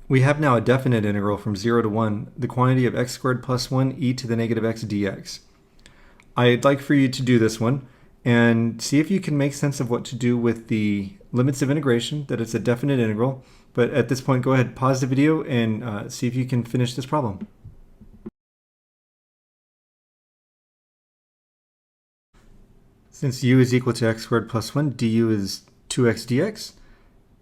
We have now a definite integral from 0 to 1, the quantity of x squared plus 1 e to the negative x dx. I'd like for you to do this one and see if you can make sense of what to do with the limits of integration, that it's a definite integral. But at this point, go ahead, pause the video and see if you can finish this problem. Since u is equal to x squared plus 1, du is 2x dx.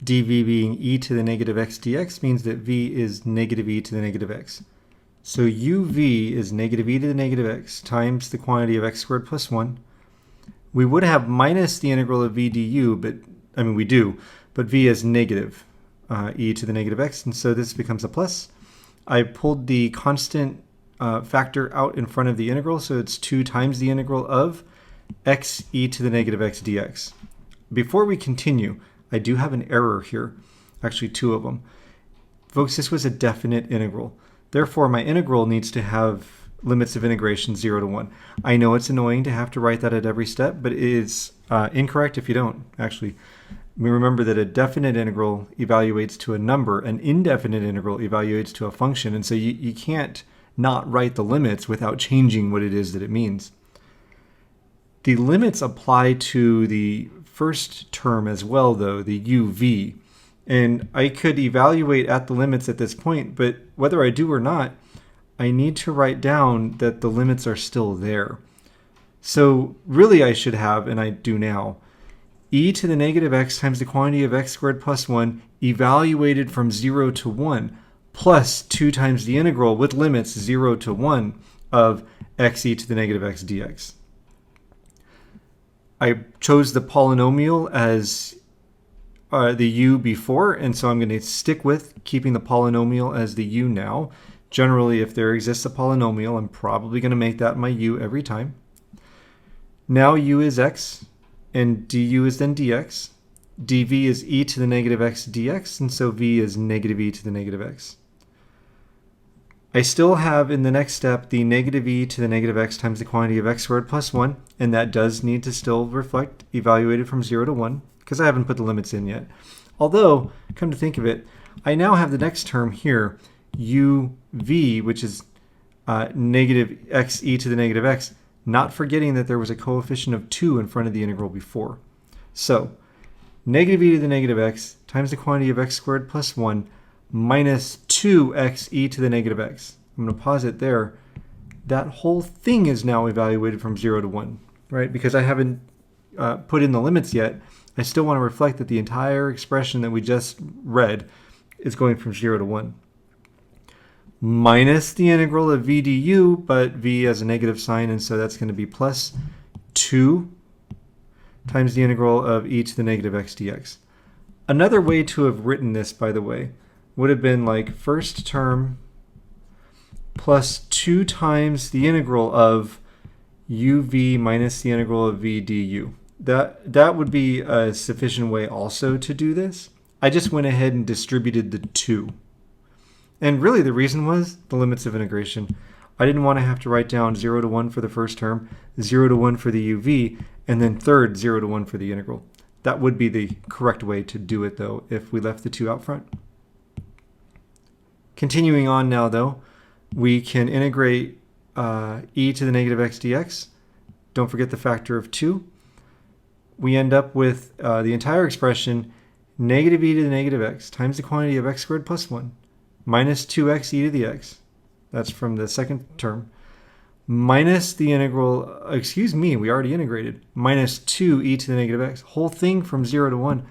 dv being e to the negative x dx means that v is negative e to the negative x. So uv is negative e to the negative x times the quantity of x squared plus 1. We would have minus the integral of v du, but we do, but v is negative e to the negative x, and so this becomes a plus. I pulled the constant factor out in front of the integral, so it's 2 times the integral of x e to the negative x dx. Before we continue, I do have an error here, actually 2 of them. Folks, this was a definite integral. Therefore, my integral needs to have limits of integration 0 to 1. I know it's annoying to have to write that at every step, but it is incorrect if you don't. Actually, we remember that a definite integral evaluates to a number, an indefinite integral evaluates to a function, and so you can't not write the limits without changing what it is that it means. The limits apply to the first term as well, though, the uv. And I could evaluate at the limits at this point, but whether I do or not, I need to write down that the limits are still there. So really I should have, and I do now, e to the negative x times the quantity of x squared plus 1 evaluated from 0 to 1 plus 2 times the integral with limits 0 to 1 of x e to the negative x dx. I chose the polynomial as the u before, and so I'm going to stick with keeping the polynomial as the u now. Generally, if there exists a polynomial, I'm probably going to make that my u every time. Now u is x, and du is then dx. dv is e to the negative x dx, and so v is negative e to the negative x. I still have in the next step the negative e to the negative x times the quantity of x squared plus 1, and that does need to still reflect evaluated from 0 to 1, because I haven't put the limits in yet. Although, come to think of it, I now have the next term here, uv, which is negative x e to the negative x, not forgetting that there was a coefficient of 2 in front of the integral before. So, negative e to the negative x times the quantity of x squared plus 1 minus 2x e to the negative x. I'm going to pause it there. That whole thing is now evaluated from 0 to 1, right? Because I haven't put in the limits yet, I still want to reflect that the entire expression that we just read is going from 0 to 1. Minus the integral of v du, but v has a negative sign, and so that's going to be plus 2 times the integral of e to the negative x dx. Another way to have written this, by the way, would have been like first term plus 2 times the integral of uv minus the integral of v du. That would be a sufficient way also to do this. I just went ahead and distributed the 2. And really the reason was the limits of integration. I didn't want to have to write down 0 to 1 for the first term, 0 to 1 for the uv, and then third 0 to 1 for the integral. That would be the correct way to do it, though, if we left the 2 out front. Continuing on now, though, we can integrate e to the negative x dx. Don't forget the factor of 2. We end up with the entire expression negative e to the negative x times the quantity of x squared plus 1 minus 2x e to the x. That's from the second term. Minus the integral, we already integrated, minus 2 e to the negative x. Whole thing from 0 to 1.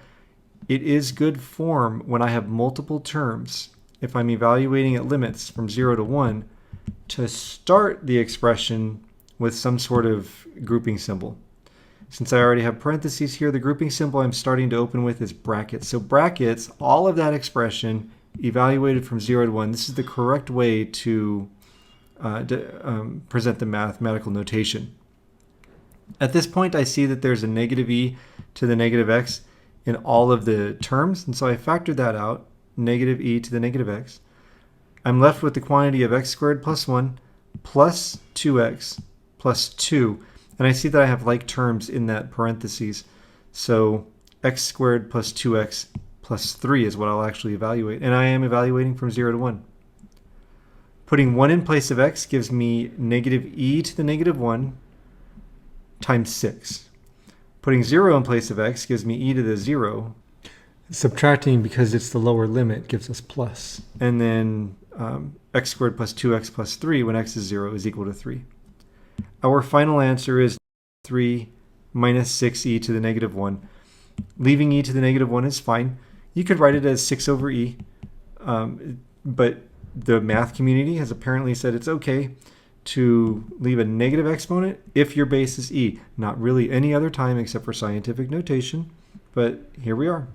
It is good form when I have multiple terms, if I'm evaluating at limits from 0 to 1, to start the expression with some sort of grouping symbol. Since I already have parentheses here, the grouping symbol I'm starting to open with is brackets. So brackets, all of that expression evaluated from 0 to 1. This is the correct way to present the mathematical notation. At this point, I see that there's a negative e to the negative x in all of the terms, and so I factored that out, negative e to the negative x. I'm left with the quantity of x squared plus 1 plus 2x plus 2, and I see that I have like terms in that parentheses. So x squared plus 2x plus 3 is what I'll actually evaluate. And I am evaluating from 0 to 1. Putting 1 in place of x gives me negative e to the negative 1 times 6. Putting 0 in place of x gives me e to the 0. Subtracting, because it's the lower limit, gives us plus. And then x squared plus 2x plus 3 when x is 0 is equal to 3. Our final answer is 3 minus 6e to the negative 1. Leaving e to the negative 1 is fine. You could write it as 6 over e, but the math community has apparently said it's okay to leave a negative exponent if your base is e. Not really any other time except for scientific notation, but here we are.